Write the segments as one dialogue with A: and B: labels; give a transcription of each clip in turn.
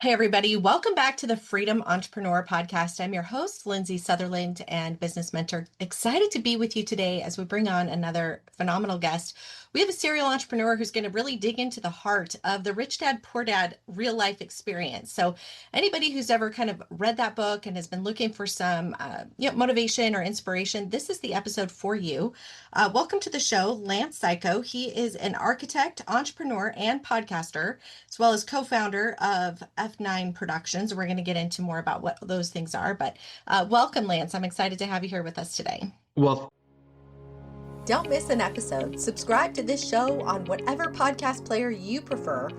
A: Hey, everybody. Welcome back to the Freedom Entrepreneur Podcast. I'm your host, Lindsay Sutherland, and business mentor. Excited to be with you today as we bring on another phenomenal guest. We have a serial entrepreneur who's going to really dig into the heart of the Rich Dad, Poor Dad real life experience. So, anybody who's ever kind of read that book and has been looking for some motivation or inspiration, this is the episode for you. Welcome to the show, Lance Cayko. He is an architect, entrepreneur, and podcaster, as well as co-founder of F9 Productions. We're going to get into more about what those things are, but welcome, Lance. I'm excited to have you here with us today.
B: Well,
A: don't miss an episode. Subscribe to this show on whatever podcast player you prefer,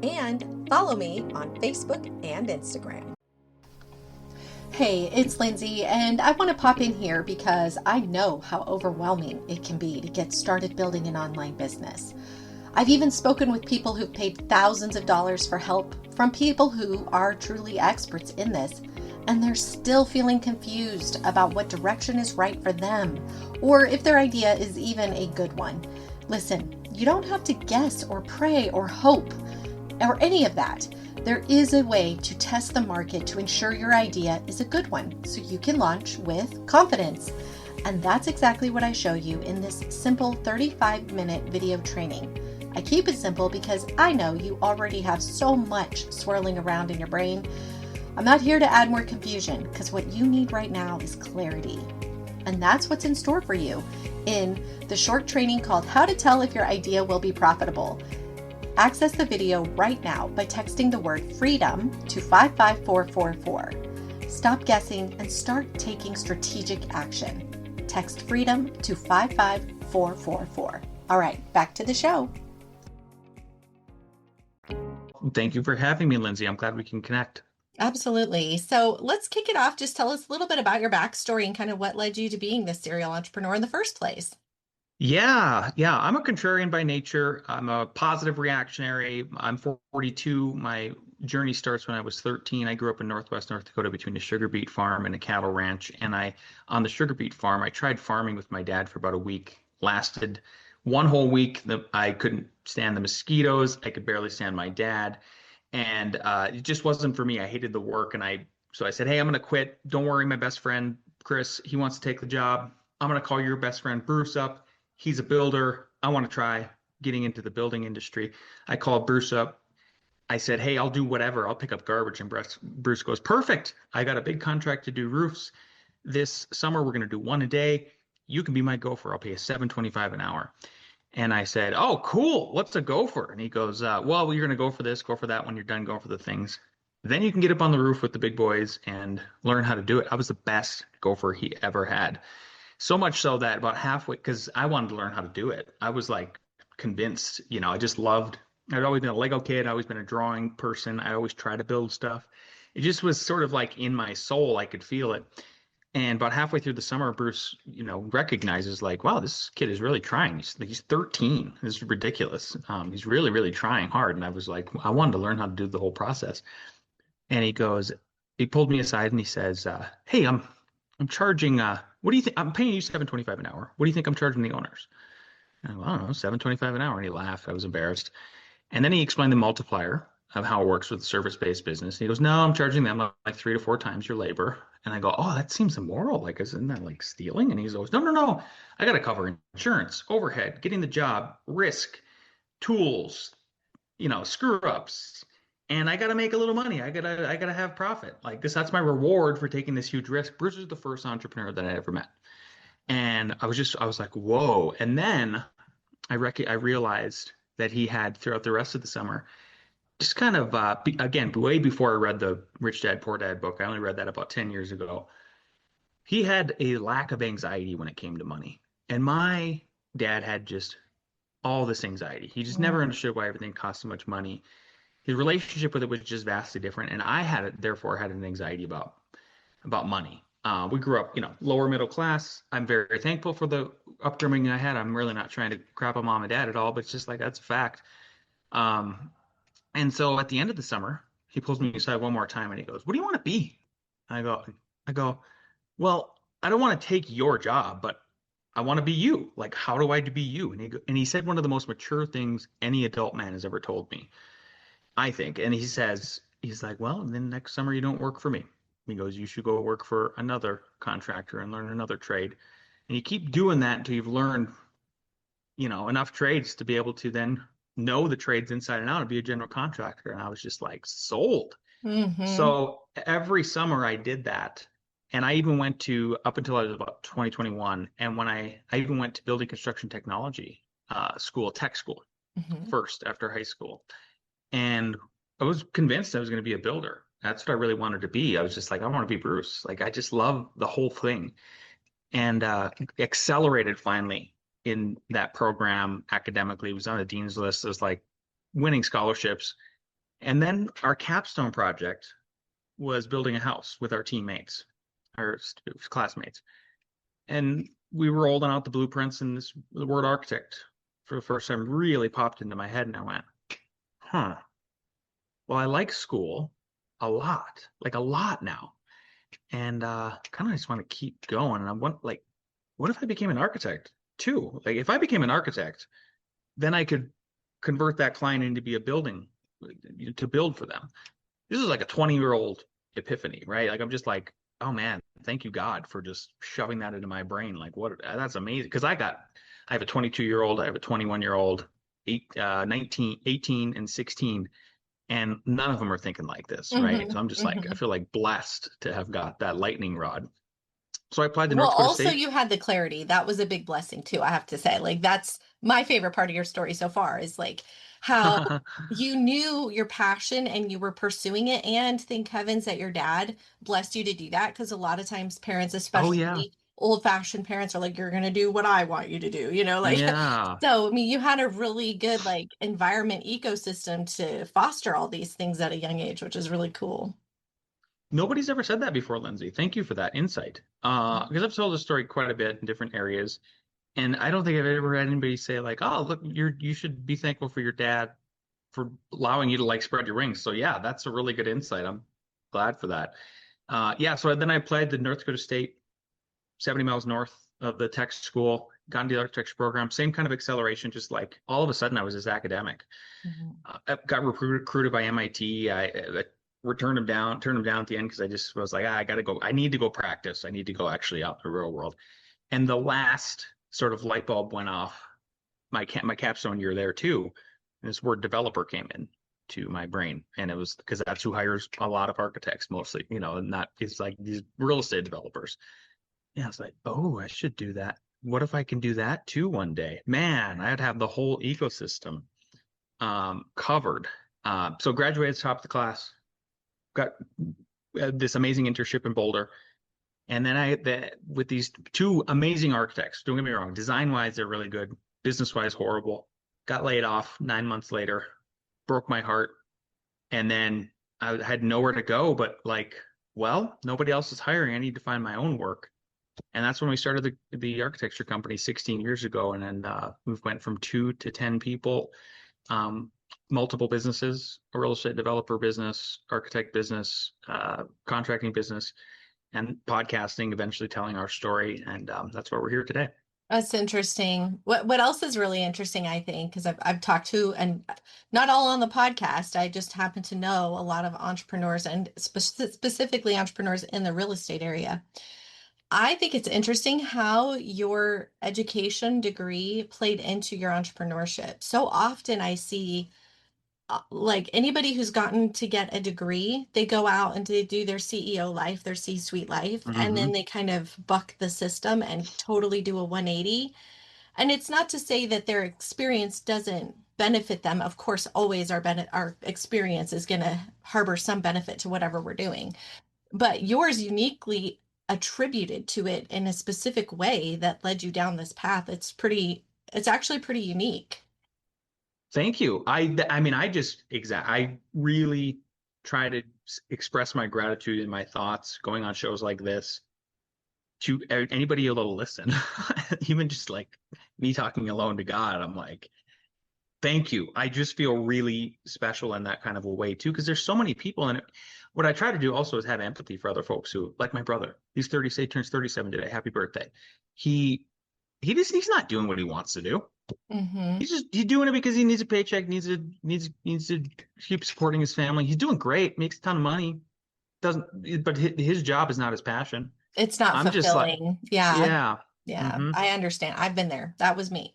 A: and follow me on Facebook and Instagram. Hey, it's Lindsay, and I want to pop in here because I know how overwhelming it can be to get started building an online business. I've even spoken with people who've paid thousands of dollars for help from people who are truly experts in this, and they're still feeling confused about what direction is right for them, or if their idea is even a good one. Listen, you don't have to guess or pray or hope or any of that. There is a way to test the market to ensure your idea is a good one, so you can launch with confidence. And that's exactly what I show you in this simple 35-minute video training. I keep it simple because I know you already have so much swirling around in your brain. I'm not here to add more confusion because what you need right now is clarity. And that's what's in store for you in the short training called How to Tell If Your Idea Will Be Profitable. Access the video right now by texting the word FREEDOM to 55444. Stop guessing and start taking strategic action. Text FREEDOM to 55444. All right, back to the show.
B: thank you for having me, Lindsay. I'm glad we can connect.
A: Absolutely. So let's kick it off. Just tell us a little bit about your backstory and kind of what led you to being this serial entrepreneur in the first place.
B: Yeah. I'm a contrarian by nature. I'm a positive reactionary. I'm 42. My journey starts when I was 13. I grew up in Northwest North Dakota between a sugar beet farm and a cattle ranch. And on the sugar beet farm, I tried farming with my dad for about a week. Lasted one whole week. I couldn't stand the mosquitoes. I could barely stand my dad. And it just wasn't for me. I hated the work. So I said, hey, I'm going to quit. Don't worry, my best friend, Chris, he wants to take the job. I'm going to call your best friend, Bruce, up. He's a builder. I want to try getting into the building industry. I called Bruce up. I said, hey, I'll do whatever. I'll pick up garbage. And Bruce goes, perfect. I got a big contract to do roofs. This summer, we're going to do one a day. You can be my gopher. I'll pay you $7.25 an hour. And I said, oh, cool. What's a gopher? And he goes, well, you're going to go for this, go for that when you're done going for the things. Then you can get up on the roof with the big boys and learn how to do it. I was the best gopher he ever had. So much so that about halfway, because I wanted to learn how to do it. I was like convinced, I just loved, I'd always been a Lego kid. I'd always been a drawing person. I always try to build stuff. It just was sort of like in my soul. I could feel it. And about halfway through the summer, Bruce, recognizes like, wow, this kid is really trying. He's 13. This is ridiculous. He's really, really trying hard. And I was like, I wanted to learn how to do the whole process. And he pulled me aside and he says, hey, I'm charging, what do you think? I'm paying you $7.25 an hour. What do you think I'm charging the owners? And I go, I don't know, $7.25 an hour. And he laughed. I was embarrassed. And then he explained the multiplier of how it works with a service-based business. And he goes, no, I'm charging them like 3 to 4 times your labor. And I go, oh, that seems immoral. Like, isn't that like stealing? And he's always, no. I got to cover insurance, overhead, getting the job, risk, tools, screw ups. And I got to make a little money. I gotta have profit. Like this, that's my reward for taking this huge risk. Bruce is the first entrepreneur that I ever met. And I was like, whoa. And then I realized that he had throughout the rest of the summer, just kind of, again, way before I read the Rich Dad, Poor Dad book, I only read that about 10 years ago. He had a lack of anxiety when it came to money. And my dad had just all this anxiety. He just never understood why everything cost so much money. His relationship with it was just vastly different. And I therefore had an anxiety about money. We grew up, lower middle class. I'm very thankful for the upbringing I had. I'm really not trying to crap on mom and dad at all, but it's just like, that's a fact. And so at the end of the summer, he pulls me aside one more time and he goes, what do you want to be? And I go, well, I don't want to take your job, but I want to be you. Like, how do I be you? And he said one of the most mature things any adult man has ever told me, I think. And he says, he's like, well, then next summer you don't work for me. He goes, you should go work for another contractor and learn another trade. And you keep doing that until you've learned, enough trades to be able to then know the trades inside and out and be a general contractor. And I was just like, sold.
A: Mm-hmm.
B: So every summer I did that. And I even went to up until I was about 2021. And when I even went to building construction technology school, tech school
A: Mm-hmm.
B: first after high school. And I was convinced I was going to be a builder. That's what I really wanted to be. I was just like, I want to be Bruce. Like, I just love the whole thing. And accelerated finally in that program academically. It was on the dean's list as like winning scholarships. And then our capstone project was building a house with our teammates, our classmates. And we were rolling out the blueprints, and the word architect for the first time really popped into my head. And I went, huh, well, I like school like a lot now. And kind of just want to keep going. And I want, like, what if I became an architect too? Like, if I became an architect, then I could convert that client into be a building to build for them. This is like a 20-year-old epiphany, right? Like, I'm just like, oh man, thank you God for just shoving that into my brain. Like, what? That's amazing. Because I have a 22-year-old, I have a 21-year-old, 19, 18, and 16, and none of them are thinking like this, right? So I'm just like, I
A: Mm-hmm.
B: feel like blessed to have got that lightning rod. So I applied to
A: Well,
B: North Dakota
A: also
B: State.
A: you had the clarity. That was a big blessing too, I have to say. Like that's my favorite part of your story so far is like how you knew your passion and you were pursuing it. And thank heavens that your dad blessed you to do that. Because a lot of times parents,
B: Oh yeah,
A: especially old-fashioned parents, are like, you're gonna do what I want you to do, like
B: yeah.
A: so I mean you had a really good like environment ecosystem to foster all these things at a young age, which is really cool.
B: Nobody's ever said that before, Lindsay. Thank you for that insight. Because I've told the story quite a bit in different areas, and I don't think I've ever had anybody say like, "Oh, look, you should be thankful for your dad for allowing you to like spread your wings." So yeah, that's a really good insight. I'm glad for that. Yeah, so then I applied to North Dakota State, 70 miles north of the tech school, got into the architecture program, same kind of acceleration, just like all of a sudden I was this academic.
A: Mhm.
B: I got recruited by MIT. I turned them down at the end because I just was like, I got to go. I need to go practice. I need to go actually out in the real world. And the last sort of light bulb went off my capstone year there too. And this word developer came in to my brain, and it was because that's who hires a lot of architects mostly, and not it's like these real estate developers. Yeah, I was like, oh, I should do that. What if I can do that too one day? Man, I'd have the whole ecosystem covered. So graduated top of the class, got this amazing internship in Boulder. And then with these two amazing architects, don't get me wrong, design wise, they're really good. Business wise, horrible. Got laid off 9 months later, broke my heart. And then I had nowhere to go, but like, well, nobody else is hiring. I need to find my own work. And that's when we started the architecture company 16 years ago. And then we went from 2 to 10 people, um, multiple businesses, a real estate developer business, architect business, contracting business, and podcasting, eventually telling our story. And that's why we're here today.
A: That's interesting. What else is really interesting, I think, because I've talked to, and not all on the podcast. I just happen to know a lot of entrepreneurs and specifically entrepreneurs in the real estate area. I think it's interesting how your education degree played into your entrepreneurship. So often I see like anybody who's gotten to get a degree, they go out and they do their CEO life, their C-suite life, and then
B: Mm-hmm.
A: they kind of buck the system and totally do a 180. And it's not to say that their experience doesn't benefit them. Of course, always our experience is going to harbor some benefit to whatever we're doing. But yours uniquely attributed to it in a specific way that led you down this path. It's actually pretty unique.
B: Thank you. I mean, I really try to express my gratitude in my thoughts going on shows like this to anybody who'll listen. Even just like me talking alone to God, I'm like, thank you. I just feel really special in that kind of a way too, because there's so many people in it. What I try to do also is have empathy for other folks who, like my brother, turns 37 today. Happy birthday. He he's not doing what he wants to do.
A: Mm-hmm.
B: He's doing it because he needs a paycheck, needs to keep supporting his family. He's doing great, makes a ton of money. Doesn't, but his job is not his passion.
A: It's not
B: I'm just like,
A: fulfilling. Yeah.
B: yeah,
A: Yeah,
B: mm-hmm,
A: I understand. I've been there. That was me.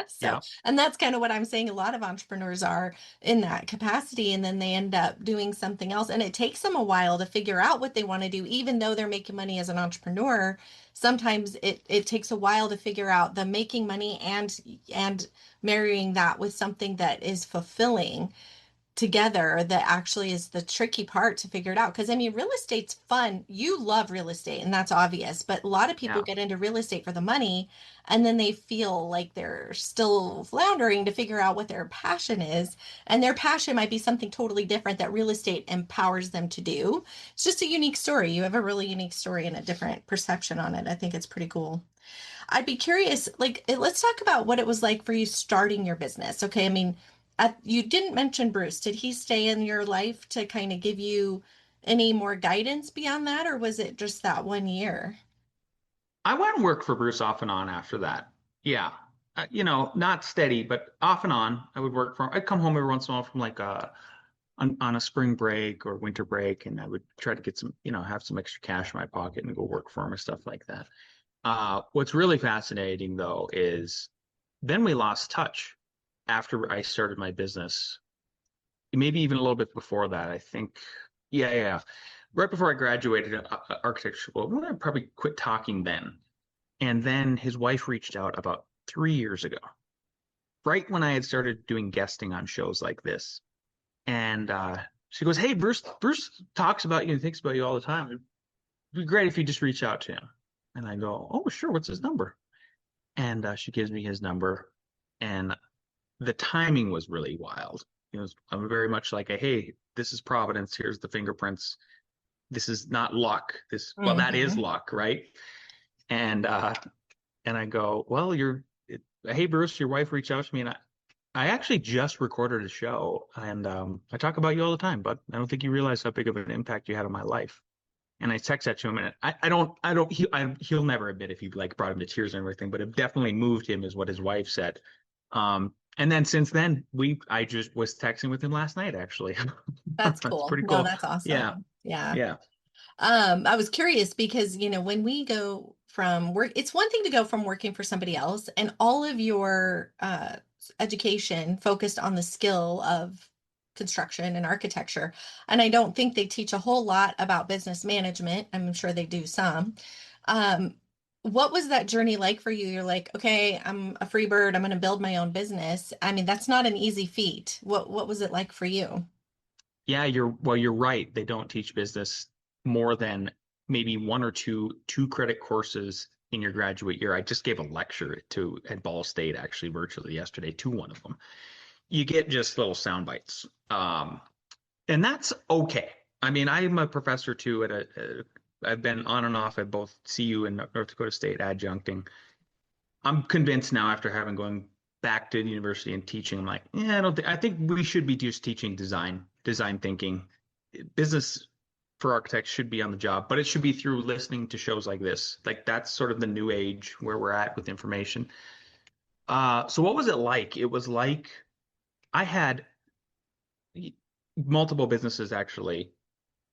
A: So,
B: yeah,
A: and that's kind of what I'm saying. A lot of entrepreneurs are in that capacity, and then they end up doing something else. And it takes them a while to figure out what they want to do, even though they're making money as an entrepreneur. Sometimes it takes a while to figure out the making money and marrying that with something that is fulfilling together that actually is the tricky part to figure it out. Because I mean, real estate's fun. You love real estate, and that's obvious. But a lot of people
B: yeah.
A: get into real estate for the money, and then they feel like they're still floundering to figure out what their passion is. And their passion might be something totally different that real estate empowers them to do. It's just a unique story. You have a really unique story and a different perception on it. I think it's pretty cool. I'd be curious, like, let's talk about what it was like for you starting your business. Okay, I mean, you didn't mention Bruce. Did he stay in your life to kind of give you any more guidance beyond that, or was it just that 1 year?
B: I went and worked for Bruce off and on after that. Yeah. Not steady, but off and on. I would work for him. I'd come home every once in a while from like on a spring break or winter break, and I would try to get some, have some extra cash in my pocket and go work for him or stuff like that. What's really fascinating though is then we lost touch after I started my business. Maybe even a little bit before that. I think, yeah, yeah. Right before I graduated architecture school, well, I probably quit talking then. And then his wife reached out about 3 years ago, right when I had started doing guesting on shows like this. And she goes, "Hey, Bruce talks about you and thinks about you all the time. It'd be great if you just reach out to him." And I go, "Oh, sure. What's his number?" And she gives me his number. And the timing was really wild. I'm very much like, "Hey, this is Providence. Here's the fingerprints. This is not luck. Well, that is
A: Hmm.
B: luck, right?" And I go, "Well, hey, Bruce, your wife reached out to me, and I actually just recorded a show, and I talk about you all the time, but I don't think you realize how big of an impact you had on my life." And I text that to him, and he'll never admit if he like brought him to tears and everything, but it definitely moved him, is what his wife said. And then since then, I just was texting with him last night, actually.
A: That's
B: That's
A: cool.
B: pretty
A: No,
B: cool.
A: that's
B: Yeah,
A: awesome. Yeah.
B: yeah,
A: I was curious because, when we go from work, it's one thing to go from working for somebody else and all of your education focused on the skill of construction and architecture. And I don't think they teach a whole lot about business management. I'm sure they do some. Um, what was that journey like for you? You're like, okay, I'm a free bird. I'm going to build my own business. I mean, that's not an easy feat. What was it like for you?
B: yeah. You're right. They don't teach business more than maybe one or two credit courses in your graduate year. I just gave a lecture at Ball State actually virtually yesterday to one of them. You get just little sound bites. And that's okay. I mean, I'm a professor too I've been on and off at both CU and North Dakota State adjuncting. I'm convinced now after having going back to the university and teaching, I'm like, yeah, I think we should be just teaching design thinking. Business for architects should be on the job, but it should be through listening to shows like this. Like that's sort of the new age where we're at with information. So what was it like? It was like I had multiple businesses actually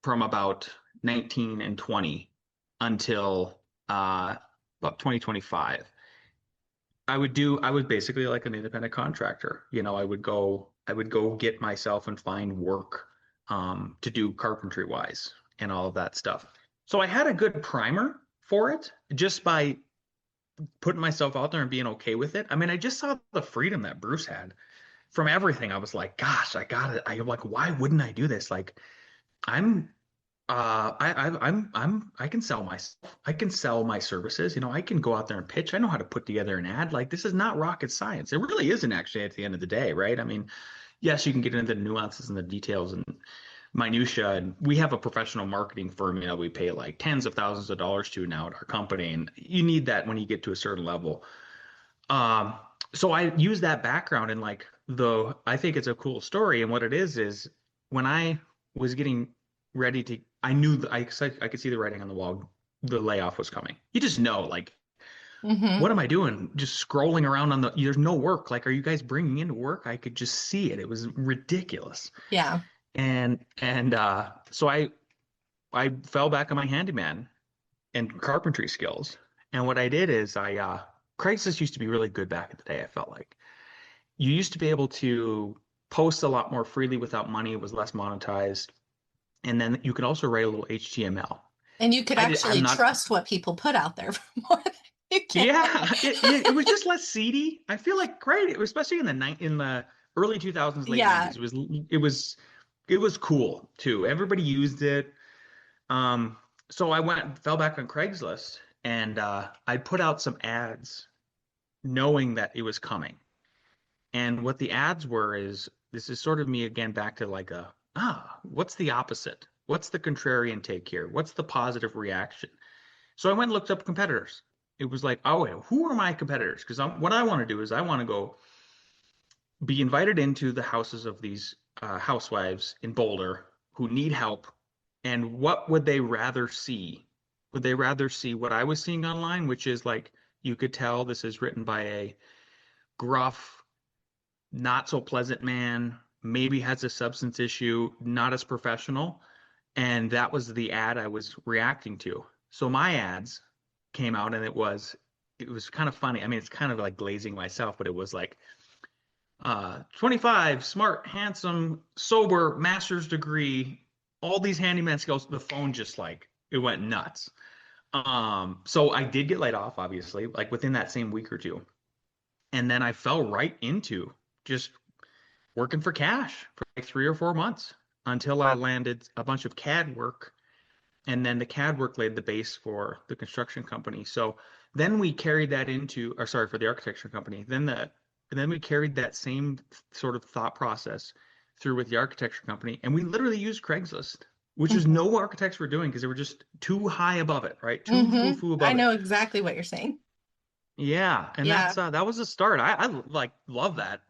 B: from about 19 and 20 until about 2025. I was basically like an independent contractor. I would go get myself and find work to do carpentry wise and all of that stuff. So I had a good primer for it just by putting myself out there and being okay with it. I mean, I just saw the freedom that Bruce had from everything. I was like, gosh, I got it. I'm like, why wouldn't I do this? Like, I'm I can sell myself. I can sell my services. I can go out there and pitch. I know how to put together an ad. Like this is not rocket science. It really isn't actually at the end of the day, right? I mean, yes, you can get into the nuances and the details and minutia. And we have a professional marketing firm, we pay like tens of thousands of dollars to now at our company. And you need that when you get to a certain level. Um, so I use that background and like I think it's a cool story. And what it is when I was getting ready I knew that I could see the writing on the wall. The layoff was coming. You just know, like
A: Mm-hmm.
B: What am I doing? Just scrolling around there's no work. Like, are you guys bringing me into work? I could just see it. It was ridiculous.
A: Yeah.
B: So I fell back on my handyman and carpentry skills. And what I did is Craigslist used to be really good back in the day, I felt like. You used to be able to post a lot more freely without money. It was less monetized. And then you could also write a little HTML.
A: And you could
B: I'm
A: actually
B: not,
A: trust what people put out there more than you can.
B: yeah, it was just less seedy. I feel like great, especially in the early 2000s, late
A: Yeah.
B: 90s. It was cool too. Everybody used it. So I fell back on Craigslist and I put out some ads knowing that it was coming. And what the ads were is this is sort of me again back to like what's the opposite? What's the contrarian take here? What's the positive reaction? So I went and looked up competitors. It was like, oh, who are my competitors? Because what I want to do is I want to go be invited into the houses of these housewives in Boulder who need help. And what would they rather see? Would they rather see what I was seeing online, which is like you could tell this is written by a gruff, not so pleasant man, maybe has a substance issue, not as professional. And that was the ad I was reacting to. So my ads came out and it was kind of funny. I mean, it's kind of like glazing myself, but it was like 25, smart, handsome, sober, master's degree, all these handyman skills. The phone just like it went nuts. So I did get laid off, obviously, like within that same week or two. And then I fell right into just working for cash for like 3 or 4 months until I landed a bunch of CAD work. And then the CAD work laid the base for the construction company. So then we carried that or sorry, for the architecture company. Then we carried that same sort of thought process through with the architecture company. And we literally used Craigslist, which is
A: Mm-hmm.
B: no architects were doing because they were just too high above it, right? Too
A: Mm-hmm.
B: foo-foo
A: I
B: above it.
A: know exactly what you're saying.
B: Yeah. And
A: Yeah.
B: that was the start. I like love that.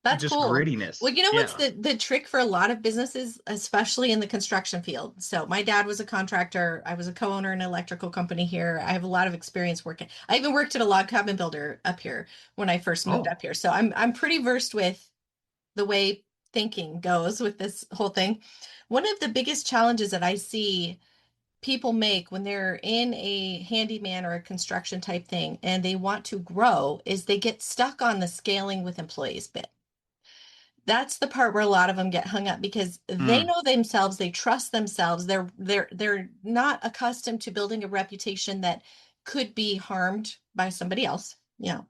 A: That's
B: Just
A: cool. Well,
B: grittiness.
A: you know what's
B: Yeah.
A: the trick for a lot of businesses, especially in the construction field? So my dad was a contractor. I was a co-owner in an electrical company here. I have a lot of experience working. I even worked at a log cabin builder up here when I first moved
B: Oh.
A: up here. So I'm pretty versed with the way thinking goes with this whole thing. One of the biggest challenges that I see people make when they're in a handyman or a construction type thing and they want to grow is they get stuck on the scaling with employees bit. That's the part where a lot of them get hung up because they
B: Mm.
A: know themselves, they trust themselves. They're not accustomed to building a reputation that could be harmed by somebody else, you know.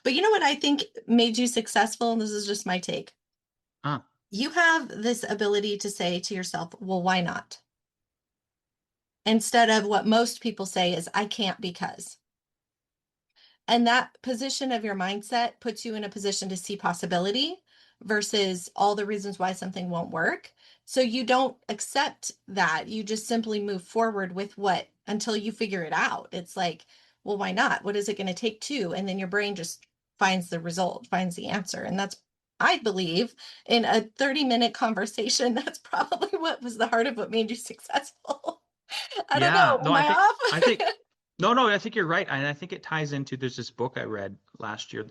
A: But you know what I think made you successful, and this is just my take.
B: Ah.
A: You have this ability to say to yourself, well, why not? Instead of what most people say is, I can't because. And that position of your mindset puts you in a position to see possibility versus all the reasons why something won't work. So you don't accept that. You just simply move forward with what until you figure it out. It's like, well, why not? What is it going to take to? And then your brain just finds the result, finds the answer. And that's, I believe, in a 30-minute conversation, that's probably what was the heart of what made you successful. I don't
B: Yeah,
A: know.
B: no,
A: Am I
B: I think,
A: off?
B: no, I think you're right. And I think it ties into, there's this book I read last year,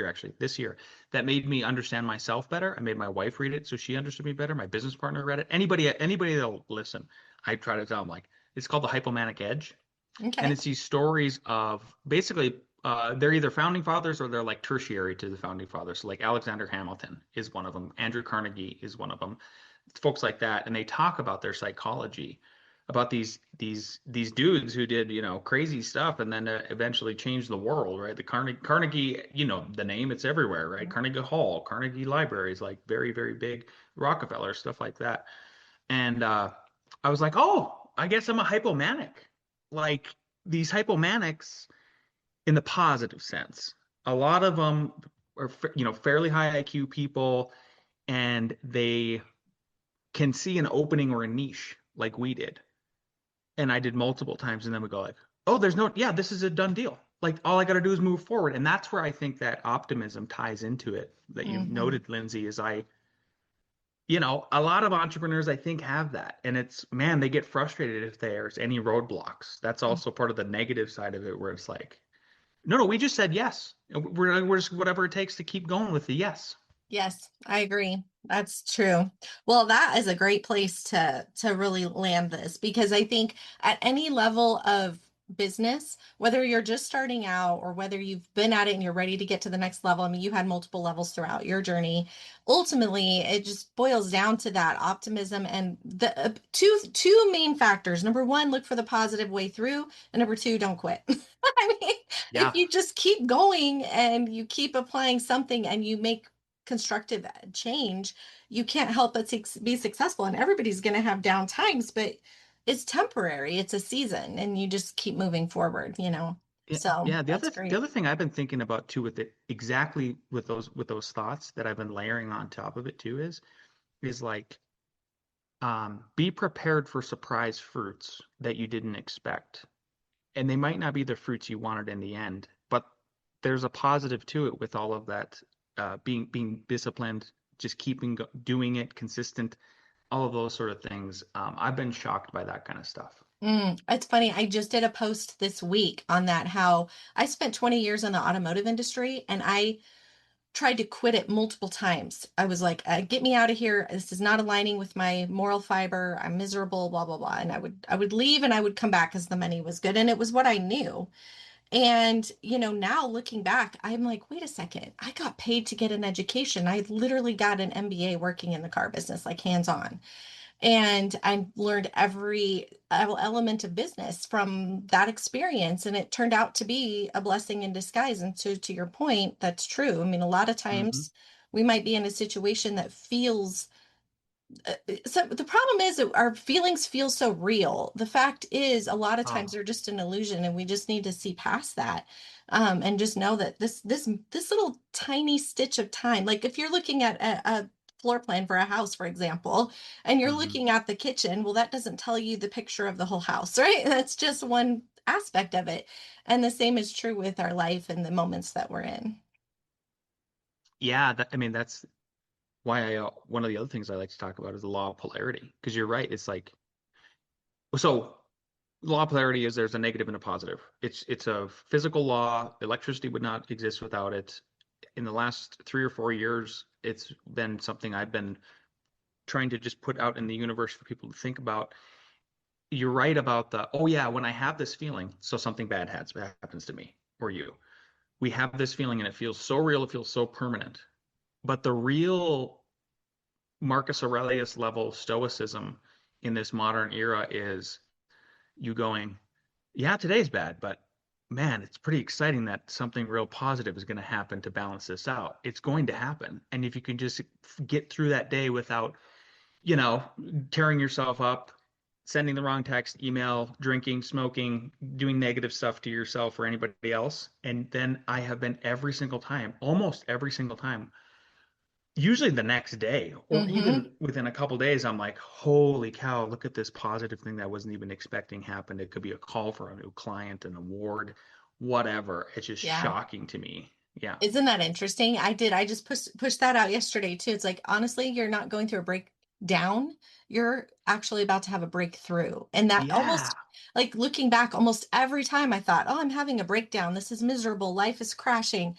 B: actually, this year, that made me understand myself better. I made my wife read it so she understood me better. My business partner read it. Anybody that'll listen, I try to tell them, like, it's called The Hypomanic Edge. And
A: Okay.
B: it's these stories of basically, they're either founding fathers or they're like tertiary to the founding fathers. So like Alexander Hamilton is one of them. Andrew Carnegie is one of them. Folks like that. And they talk about their psychology, about these dudes who did, crazy stuff and then eventually changed the world, right? The Carnegie, the name, it's everywhere, right? Carnegie Hall, Carnegie Libraries, like very, very big, Rockefeller, stuff like that. And I was like, oh, I guess I'm a hypomanic. Like these hypomanics in the positive sense. A lot of them are, fairly high IQ people, and they can see an opening or a niche like we did. And I did multiple times, and then we go like, oh, yeah, this is a done deal. Like all I got to do is move forward. And that's where I think that optimism ties into it that you
A: Hmm.
B: noted, Lindsay, is a lot of entrepreneurs I think have that. And it's, man, they get frustrated if there's any roadblocks. That's also part of the negative side of it, where it's like, no, no, we just said yes. We're just whatever it takes to keep going with the yes.
A: Yes, I agree. That's true. Well, that is a great place to really land this, because I think at any level of business, whether you're just starting out or whether you've been at it and you're ready to get to the next level, I mean, you had multiple levels throughout your journey. Ultimately, it just boils down to that optimism and the two main factors. Number one, look for the positive way through, and number two, don't quit. I mean, if
B: Yeah.
A: you just keep going and you keep applying something and you make constructive change, you can't help but be successful. And everybody's going to have down times, but it's temporary. It's a season, and you just keep moving forward.
B: Yeah,
A: So
B: yeah.
A: that's
B: The
A: great.
B: other thing I've been thinking about too, with it, exactly with those thoughts that I've been layering on top of it too, is like, be prepared for surprise fruits that you didn't expect. And they might not be the fruits you wanted in the end, but there's a positive to it with all of that, being disciplined, just doing it consistent, all of those sort of things. I've been shocked by that kind of stuff.
A: It's funny. I just did a post this week on that, how I spent 20 years in the automotive industry and I tried to quit it multiple times. I was like, get me out of here. This is not aligning with my moral fiber. I'm miserable, blah, blah, blah. And I would leave and I would come back because the money was good. And it was what I knew. And, now looking back, I'm like, wait a second. I got paid to get an education. I literally got an MBA working in the car business, like hands on. And I learned every element of business from that experience. And it turned out to be a blessing in disguise. And to your point, that's true. I mean, a lot of
B: Hmm.
A: times we might be in a situation that feels so the problem is that our feelings feel so real. The fact is, a lot of times
B: Oh.
A: they're just an illusion, and we just need to see past that, and just know that this little tiny stitch of time, like if you're looking at a floor plan for a house, for example, and you're
B: Hmm.
A: looking at the kitchen, well, that doesn't tell you the picture of the whole house, right? That's just one aspect of it, and the same is true with our life and the moments that we're in.
B: Yeah, I mean, that's why one of the other things I like to talk about is the law of polarity. Because you're right. It's like, so law of polarity is, there's a negative and a positive. It's a physical law. Electricity would not exist without it. In the last 3 or 4 years, it's been something I've been trying to just put out in the universe for people to think about. You're right about oh yeah, when I have this feeling, so something bad happens to me or you. We have this feeling and it feels so real, it feels so permanent. But the real Marcus Aurelius level stoicism in this modern era is you going, yeah, today's bad, but man, it's pretty exciting that something real positive is going to happen to balance this out. It's going to happen. And if you can just get through that day without, you know, tearing yourself up, sending the wrong text, email, drinking, smoking, doing negative stuff to yourself or anybody else. And then I have been every single time, almost every single time, usually the next day or
A: Mm-hmm.
B: even within a couple days, I'm like, holy cow, look at this positive thing that I wasn't even expecting happened. It could be a call for a new client, an award, whatever. It's just
A: Yeah.
B: shocking to me. Yeah.
A: Isn't that interesting? I just pushed that out yesterday too. It's like, honestly, you're not going through a breakdown. You're actually about to have a breakthrough. And that
B: Yeah.
A: almost, like, looking back, almost every time I thought, oh, I'm having a breakdown. This is miserable. Life is crashing.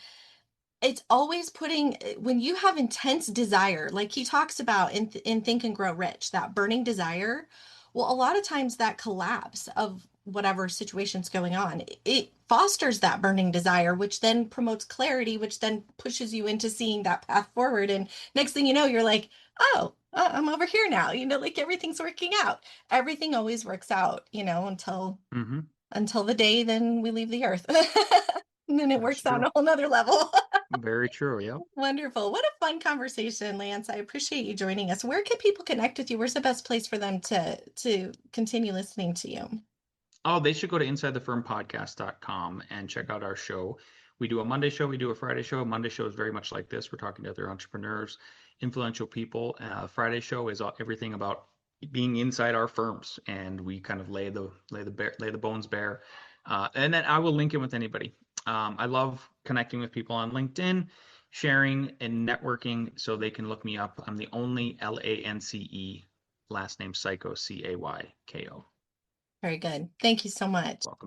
A: It's always putting, when you have intense desire, like he talks about in Think and Grow Rich, that burning desire. Well, a lot of times that collapse of whatever situation's going on, it fosters that burning desire, which then promotes clarity, which then pushes you into seeing that path forward. And next thing you know, you're like, oh, I'm over here now. Like everything's working out. Everything always works out,
B: Hmm.
A: until the day then we leave the earth. And then it
B: That's
A: works out on
B: true.
A: a whole nother level.
B: Very true. Yep.
A: Wonderful. What a fun conversation, Lance. I appreciate you joining us. Where can people connect with you? Where's the best place for them to continue listening to you?
B: Oh, they should go to insidethefirmpodcast.com and check out our show. We do a Monday show, we do a Friday show. Monday show is very much like this. We're talking to other entrepreneurs, influential people. Friday show is everything about being inside our firms, and we kind of lay the bones bare. And then I will link in with anybody. I love connecting with people on LinkedIn. sharing and networking so they can look me up. I'm the only LANCE last name Cayko, Cayko.
A: Very good. Thank you so much.
B: Welcome.